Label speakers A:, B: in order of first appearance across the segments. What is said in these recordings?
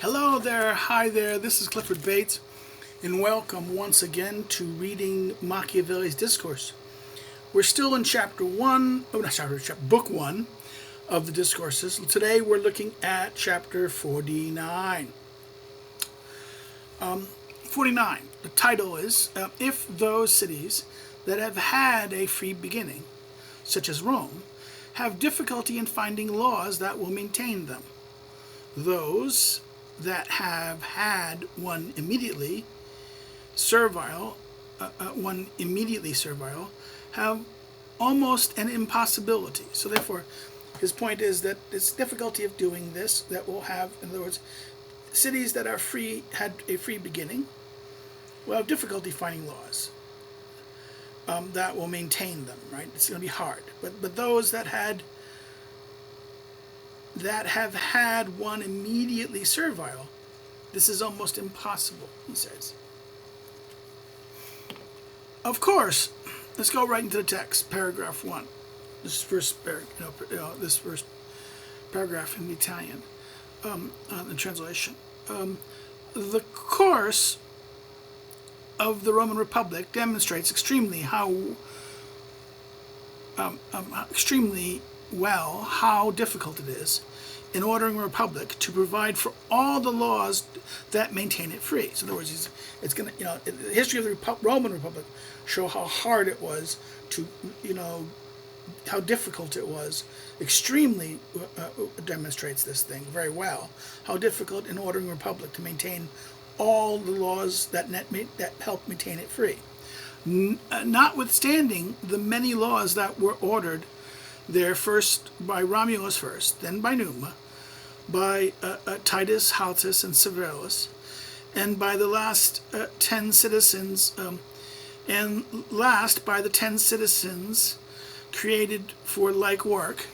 A: Hello there, hi there, this is Clifford Bates, and welcome once again to reading Machiavelli's Discourse. We're still in book 1 of the Discourses. Today we're looking at chapter 49. 49, the title is, If Those Cities that have had a free beginning, such as Rome, have difficulty in finding laws that will maintain them, those that have had one immediately servile have almost an impossibility. So therefore, his point is that it's difficulty of doing this that will have, in other words, cities that are free, had a free beginning, will have difficulty finding laws that will maintain them, right? It's going to be hard. But those that have had one immediately servile, this is almost impossible, he says. Of course, let's go right into the text, paragraph 1. This first paragraph in the Italian, the translation. The course of the Roman Republic demonstrates extremely well how difficult it is in ordering a republic to provide for all the laws that maintain it free. So in other words, it's going to, the history of the Roman Republic show how hard it was to, how difficult it was. Extremely demonstrates this thing very well. How difficult in ordering a republic to maintain all the laws that help maintain it free. Notwithstanding the many laws that were ordered there, first by Romulus first, then by Numa, by Titus, Haltus, and Severus, and by the last 10 citizens, and last by the 10 citizens created for like work.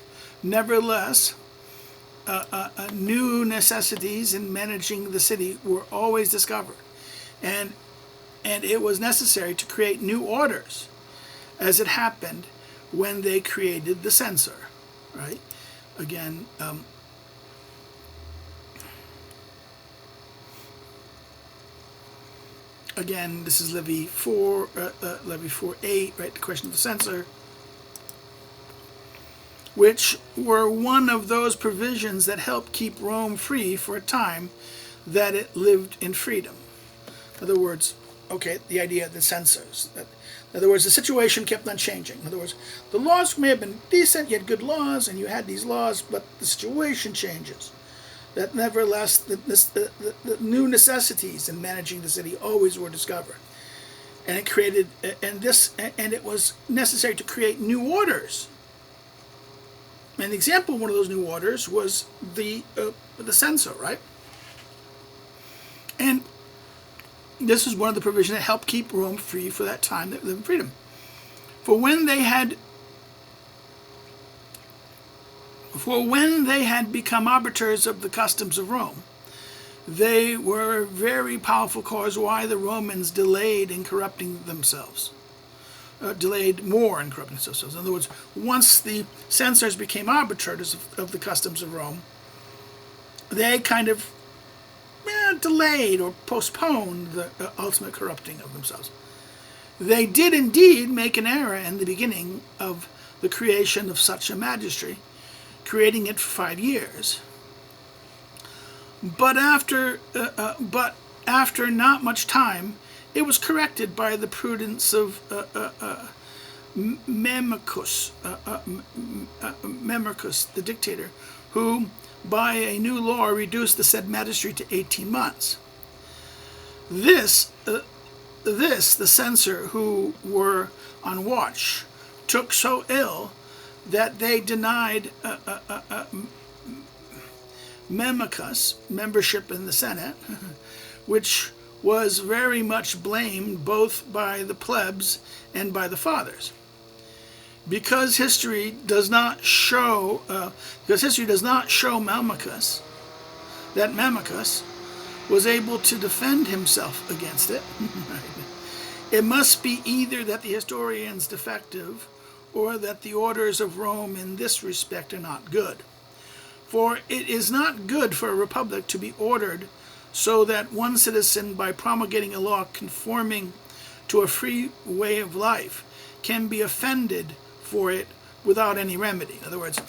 A: Nevertheless, new necessities in managing the city were always discovered, and it was necessary to create new orders, as it happened when they created the censor, right? Again, this is Livy 4:8, right? The question of the censor, which were one of those provisions that helped keep Rome free for a time that it lived in freedom. In other words, the idea of the censors. In other words, the situation kept on changing. In other words, the laws may have been decent, you had good laws, and you had these laws, but the situation changes. That nevertheless, the new necessities in managing the city always were discovered. And it created, and it was necessary to create new orders. An example of one of those new orders was the censor, right? And this is one of the provisions that helped keep Rome free for that time that lived in freedom. For when they had become arbiters of the customs of Rome, they were a very powerful cause why the Romans delayed more in corrupting themselves. In other words, once the censors became arbiters of the customs of Rome, they kind of delayed or postponed the ultimate corrupting of themselves. They did indeed make an error in the beginning of the creation of such a magistracy, creating it for 5 years. But after not much time, it was corrected by the prudence of Memicus, the dictator, who by a new law reduced the said magistracy to 18 months. The censor who were on watch took so ill that they denied Memicus membership in the Senate, which was very much blamed both by the plebs and by the fathers. Because history does not show Memicus, that Memicus was able to defend himself against it. It must be either that the historian's defective or that the orders of Rome in this respect are not good. For it is not good for a republic to be ordered so that one citizen, by promulgating a law conforming to a free way of life, can be offended for it without any remedy. In other words,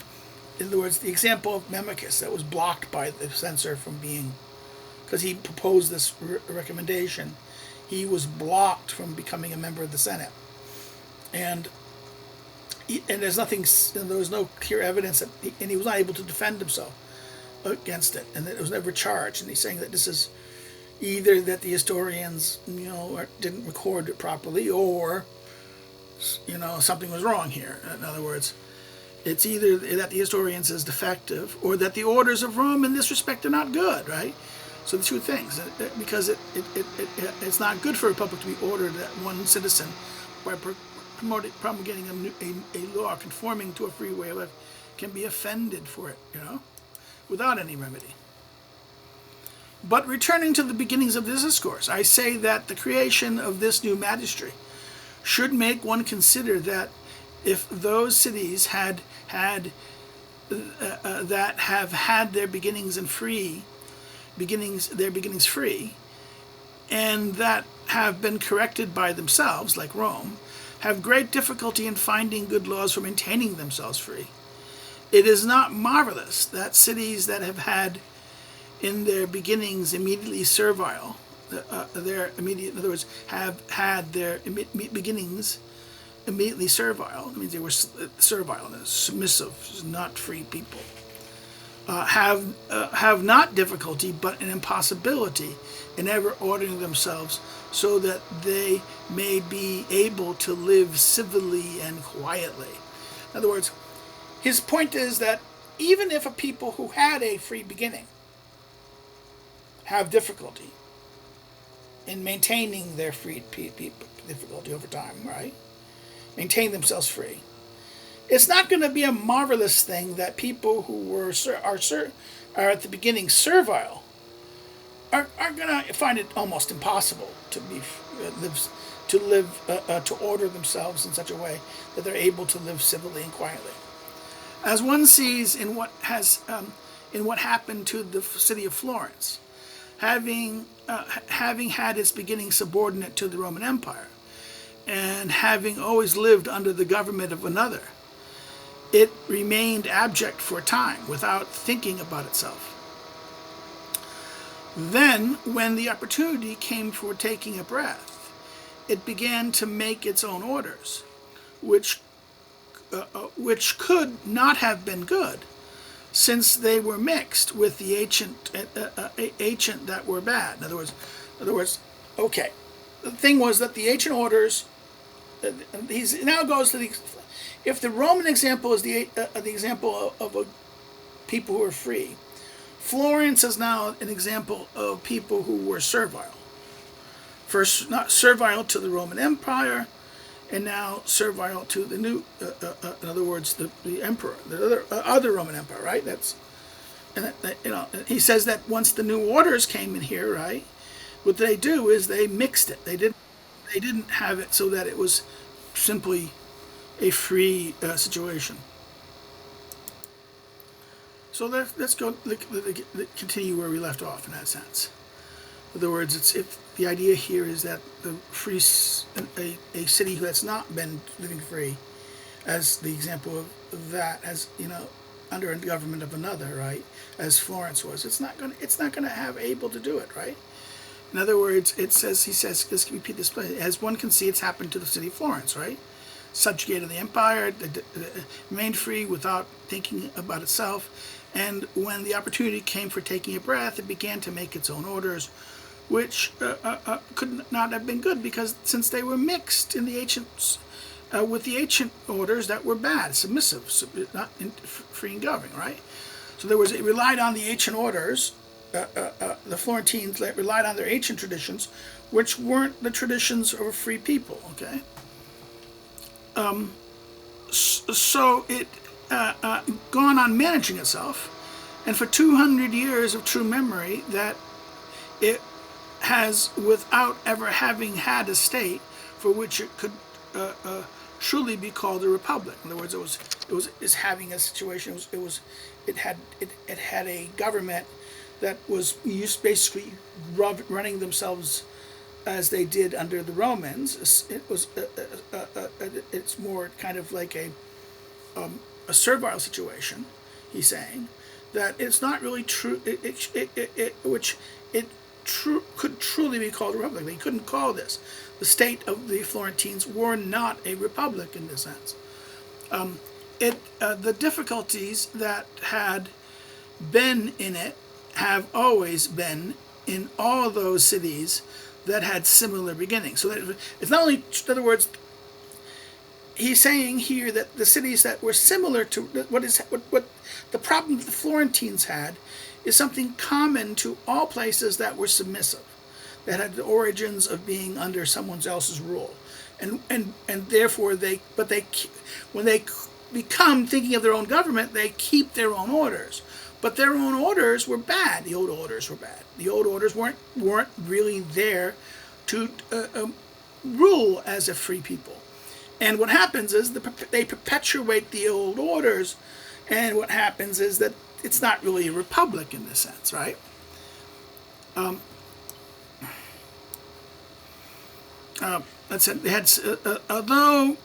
A: the example of Memicus that was blocked by the censor from being, because he proposed this recommendation, he was blocked from becoming a member of the Senate. And there's nothing, and there was no clear evidence that, and he was not able to defend himself against it, and that it was never charged. And he's saying that this is either that the historians, didn't record it properly, or, something was wrong here. In other words, it's either that the historians is defective, or that the orders of Rome in this respect are not good, right? So the two things, because it's not good for a republic to be ordered that one citizen, by promulgating a law conforming to a free way of life, can be offended for it, without any remedy. But returning to the beginnings of this discourse, I say that the creation of this new magistracy should make one consider that if those cities that have had their beginnings free, and that have been corrected by themselves, like Rome, have great difficulty in finding good laws for maintaining themselves free. It is not marvelous that cities that have had in their beginnings immediately servile, in other words, have had their beginnings immediately servile, it means they were servile and submissive, not free people, have not difficulty but an impossibility in ever ordering themselves so that they may be able to live civilly and quietly. In other words, his point is that even if a people who had a free beginning have difficulty in maintaining their free difficulty over time, right? Maintain themselves free. It's not going to be a marvelous thing that people who are at the beginning servile are going to find it almost impossible to order themselves in such a way that they're able to live civilly and quietly. As one sees in what happened to the city of Florence, having had its beginning subordinate to the Roman Empire, and having always lived under the government of another, it remained abject for a time without thinking about itself. Then, when the opportunity came for taking a breath, it began to make its own orders, which could not have been good, since they were mixed with the ancient that were bad. In other words, okay. The thing was that the ancient orders. He now goes to if the Roman example is the example of a people who are free, Florence is now an example of people who were servile. First, not servile to the Roman Empire, and now servile to the new, in other words, the emperor, the other Roman Empire, right? He says that once the new orders came in here, right, what they do is they mixed it. They didn't have it so that it was simply a free situation. So let's go continue where we left off in that sense. In other words, the idea here is that a city that's not been living free, as the example of that, as under the government of another, right, as Florence was, it's not going to have able to do it, right. In other words, he says, let's repeat this, as one can see, it's happened to the city of Florence, right? Subjugated the empire, remained free without thinking about itself, and when the opportunity came for taking a breath, it began to make its own orders, which could not have been good, because since they were mixed in the ancient, with the ancient orders that were bad, submissive, not free and governing, right? So it relied on the ancient orders. The Florentines relied on their ancient traditions, which weren't the traditions of a free people. Okay, so it gone on managing itself, and for 200 years of true memory, that it has, without ever having had a state for which it could truly be called a republic. In other words, is having a situation. It had a government that was used basically running themselves as they did under the Romans. It's more kind of like a servile situation. He's saying that it's not really true. Could truly be called a republic. They couldn't call this. The state of the Florentines were not a republic in this sense. The difficulties that had been in it have always been in all those cities that had similar beginnings. So that it's not only, in other words, he's saying here that the cities that were similar to what the problem that the Florentines had is something common to all places that were submissive, that had the origins of being under someone else's rule, and therefore when they become thinking of their own government, they keep their own orders, but their own orders were bad. The old orders were bad. The old orders weren't really there to rule as a free people, and what happens is they perpetuate the old orders, and what happens is that it's not really a republic in this sense, right? They had, although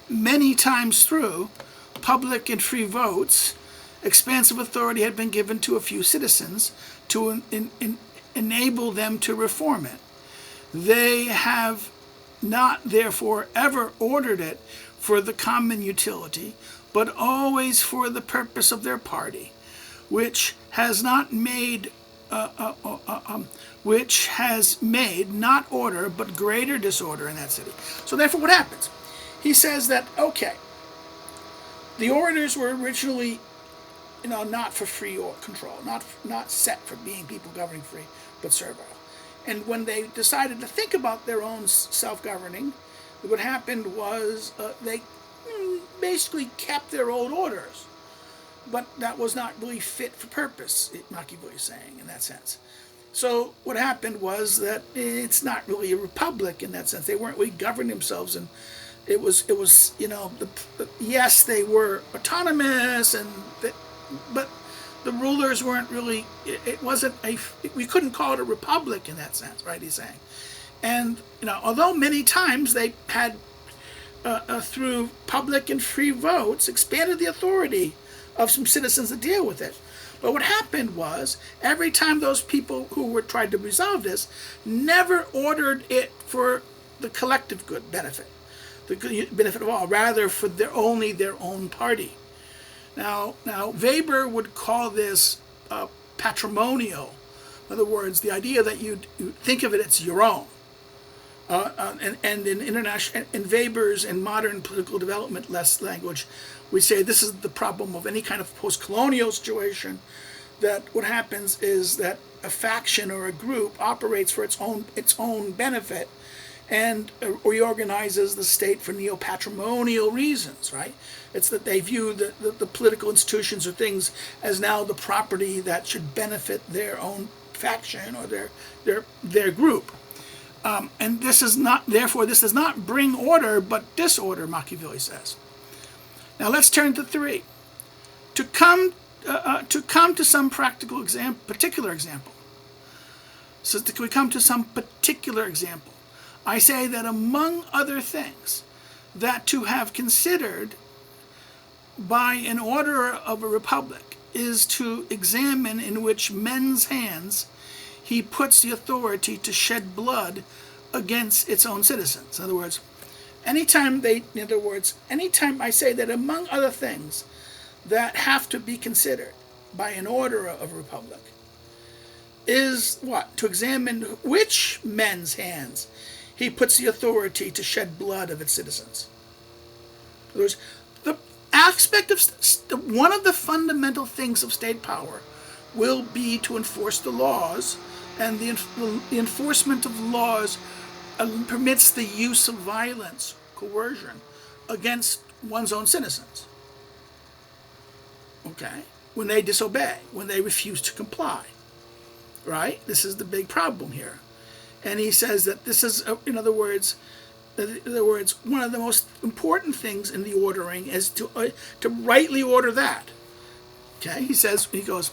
A: many times through public and free votes, expansive authority had been given to a few citizens to enable them to reform it. They have not, therefore, ever ordered it for the common utility, but always for the purpose of their party, which has made not order but greater disorder in that city. So therefore, what happens? He says that the orders were originally, not for free or control, not set for being people governing free, but servile. And when they decided to think about their own self-governing, what happened was they basically kept their old orders, but that was not really fit for purpose, Machiavelli is saying, in that sense. So what happened was that it's not really a republic in that sense. They weren't really governing themselves, and it was yes, they were autonomous, but the rulers weren't really. It wasn't we couldn't call it a republic in that sense, right? He's saying, and although many times they had through public and free votes expanded the authority of some citizens to deal with it. But what happened was, every time those people who were trying to resolve this never ordered it for the collective good benefit, the good benefit of all, rather for only their own party. Now Weber would call this patrimonial. In other words, the idea that you think of it as your own. And in Weber's and modern political development language, we say this is the problem of any kind of post-colonial situation, that what happens is that a faction or a group operates for its own benefit and reorganizes the state for neo-patrimonial reasons, right? It's that they view the political institutions or things as now the property that should benefit their own faction or their group. And this does not bring order but disorder, Machiavelli says. Now let's turn to 3. To come to some particular example. So we come to some particular example. I say that among other things, that to have considered by an order of a republic is to examine in which men's hands he puts the authority to shed blood against its own citizens. In other words, anytime I say that among other things that have to be considered by an order of a republic is what? To examine which men's hands he puts the authority to shed blood of its citizens. In other words, the aspect of one of the fundamental things of state power will be to enforce the laws, and the enforcement of laws permits the use of violence, coercion, against one's own citizens. Okay? When they disobey, when they refuse to comply. Right? This is the big problem here. And he says that this is, in other words, in other words, one of the most important things in the ordering is to rightly order that. Okay, he goes,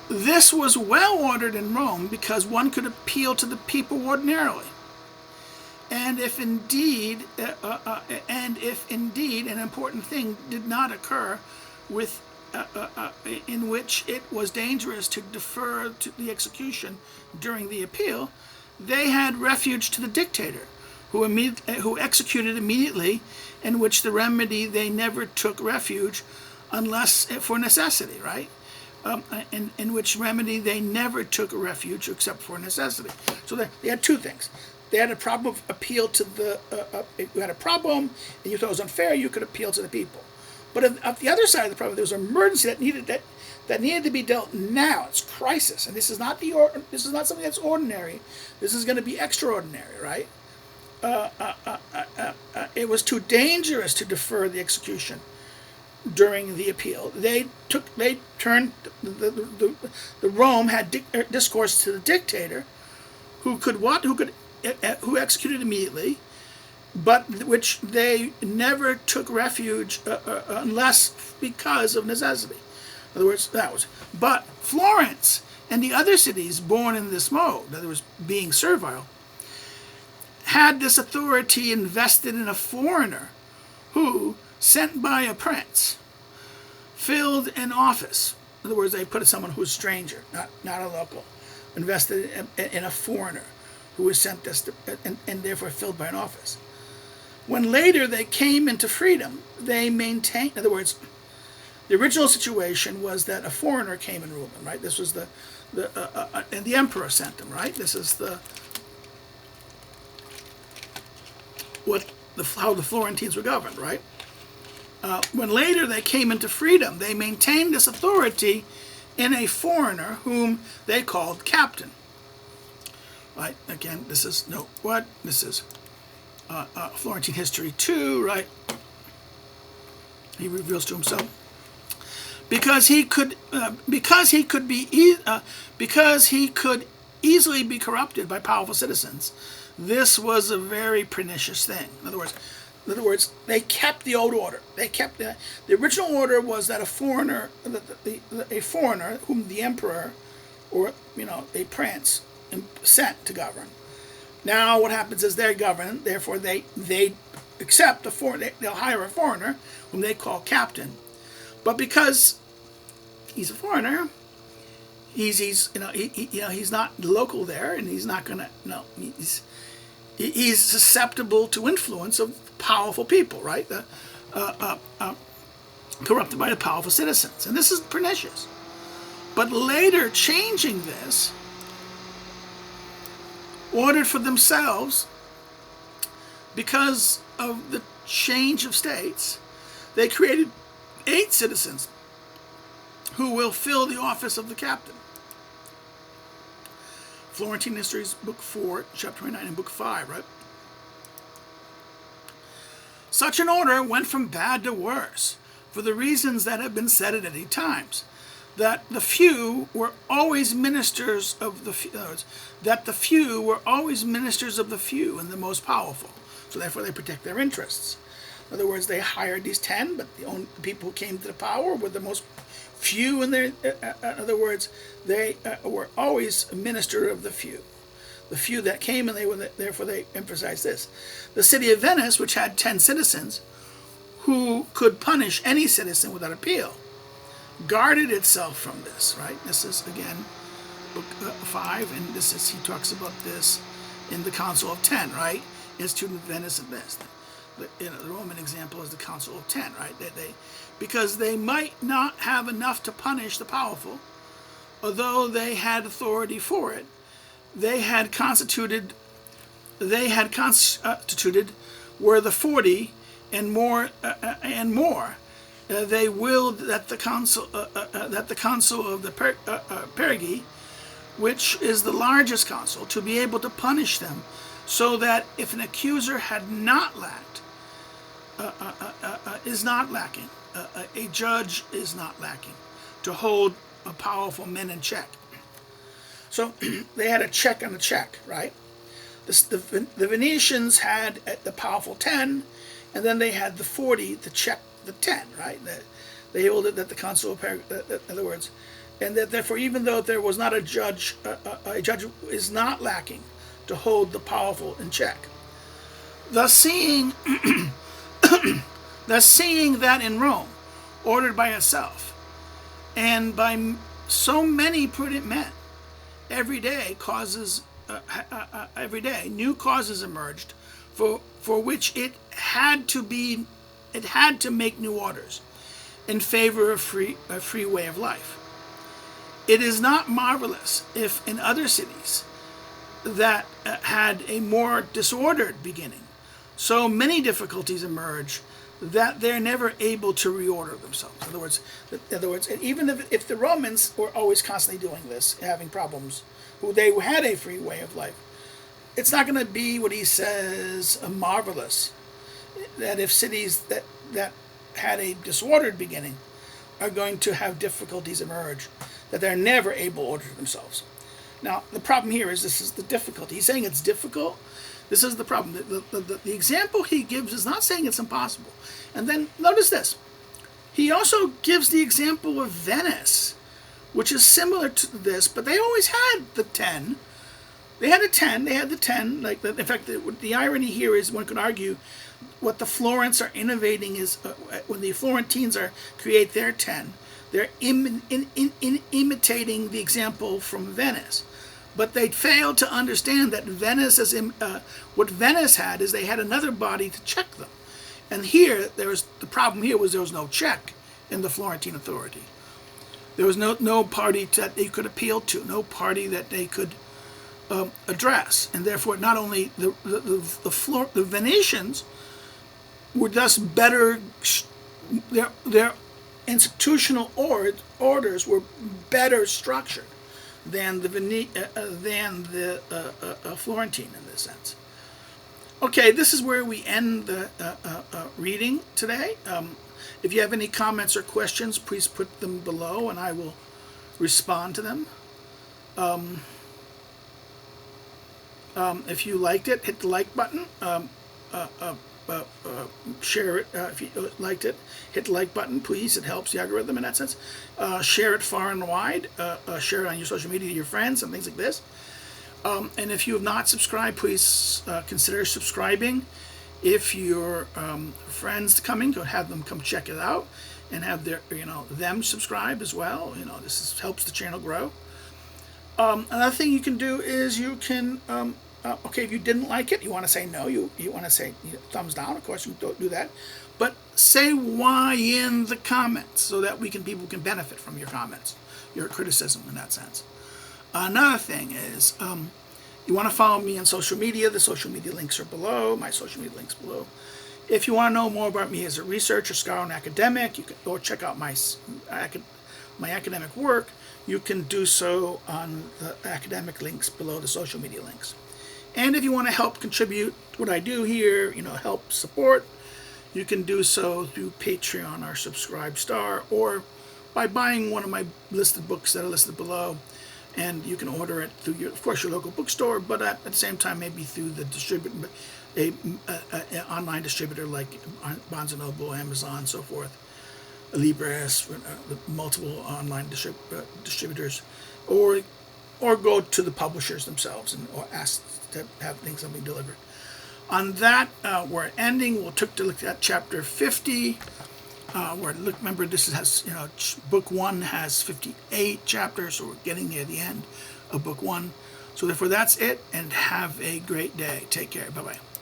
A: this was well ordered in Rome because one could appeal to the people ordinarily. And if indeed an important thing did not occur in which it was dangerous to defer to the execution during the appeal, they had refuge to the dictator, who executed immediately, in which the remedy they never took refuge unless for necessity, right? In which remedy they never took refuge except for necessity. So they had two things. They had a problem of appeal to the, if you had a problem and you thought it was unfair, you could appeal to the people. But on the other side of the problem, there was an emergency that needed to be dealt now. It's crisis, and this is not something that's ordinary. This is going to be extraordinary, right? It was too dangerous to defer the execution during the appeal. The Rome had discourse to the dictator, who executed immediately, but which they never took refuge unless because of necessity. In other words, but Florence and the other cities born in this mode, in other words, being servile, had this authority invested in a foreigner who, sent by a prince, filled an office. In other words, they put it someone who's a stranger, not a local, invested in a foreigner who was sent this and therefore filled by an office. When later they came into freedom, they maintained, in other words, the original situation was that a foreigner came and ruled them, right? This was and the emperor sent them, right? This is how the Florentines were governed, right? When later they came into freedom, they maintained this authority in a foreigner whom they called captain. Right? Again, this is This is Florentine history 2, right? He reveals to himself because he could easily be corrupted by powerful citizens. This was a very pernicious thing. In other words, they kept the old order. They kept the original order was that a foreigner whom the emperor or a prince sent to govern. Now what happens is they govern. Therefore, they accept they'll hire a foreigner whom they call captain. But because he's a foreigner, he's not local there, and he's not gonna he's susceptible to influence of powerful people, right? Corrupted by the powerful citizens, and this is pernicious. But later, changing this, ordered for themselves, because of the change of states, they created 8 citizens who will fill the office of the captain. Florentine Histories, Book 4, Chapter 29, and Book 5, right? Such an order went from bad to worse for the reasons that have been said at any times. That the few were always ministers of the few. That the few were always ministers of the few and the most powerful. So therefore they protect their interests. In other words, they hired these 10, but the people who came to the power were the most few in their. In other words, they were always a minister of the few. The few that came, and therefore they emphasized this. The city of Venice, which had 10 citizens, who could punish any citizen without appeal, guarded itself from this, right? This is, again, Book 5, and he talks about this in the Council of 10, right? Institute of Venice and this. The Roman example is the Council of 10, right? Because they might not have enough to punish the powerful, although they had authority for it. They had constituted were the 40 and more. They willed that the council of the Pergi, which is the largest council, to be able to punish them, so that if an accuser had not lacked, is not lacking, a judge is not lacking, to hold powerful men in check. So they had a check on a check, right? The Venetians had the powerful 10, and then they had the 40 to check the 10, right? They held it that the consul, in other words, and that therefore, even though there was not a judge is not lacking to hold the powerful in check. Thus seeing that in Rome, ordered by itself, and by so many prudent men, every day new causes emerged, for which it had to make new orders in favor of a free way of life. It is not marvelous if in other cities that had a more disordered beginning, so many difficulties emerge that they're never able to reorder themselves. In other words, even if the Romans were always constantly doing this, having problems, they had a free way of life, it's not going to be what he says marvelous that if cities that had a disordered beginning are going to have difficulties emerge that they're never able to order themselves. Now, the problem here is this is the difficulty. He's saying it's difficult. This is the problem. The example he gives is not saying it's impossible. And then notice this. He also gives the example of Venice, which is similar to this, but they always had the 10. They had a 10. They had the 10. In fact, the irony here is one could argue what the Florents are innovating is when the Florentines create their 10, they're imitating the example from Venice. But they failed to understand that what Venice had is they had another body to check them. And here, the problem here was there was no check in the Florentine authority. There was no party that they could appeal to, no party that they could address. And therefore, not only the Venetians were thus better, their institutional orders were better structured than the Florentine in this sense. Okay, this is where we end the reading today. If you have any comments or questions, please put them below and I will respond to them. If you liked it, hit the like button. Share it if you liked it. Hit the like button, please. It helps the algorithm in that sense. Share it far and wide. Share it on your social media to your friends and things like this. And if you have not subscribed, please consider subscribing. If your friends coming, go have them come check it out and have them subscribe as well. This helps the channel grow. Another thing you can do is you can if you didn't like it, you want to say no, you want to say thumbs down, of course you don't do that, but say why in the comments so that people can benefit from your comments, your criticism in that sense. Another thing is you want to follow me on social media. The social media links are below, my social media links below. If you want to know more about me as a researcher, scholar, and academic, you can go check out my academic work. You can do so on the academic links below the social media links. And if you want to help contribute to what I do here, help support, you can do so through Patreon or Subscribestar, or by buying one of my listed books that are listed below. And you can order it through your local bookstore, but at the same time, maybe through the distributor, an online distributor like Barnes & Noble, Amazon, so forth, Libris, multiple online distributors, or go to the publishers themselves or ask to have something delivered. On that, we're ending. We'll take a look at chapter 50. Remember, this has book 1 has 58 chapters, so we're getting near the end of book 1. So therefore, that's it, and have a great day. Take care. Bye bye.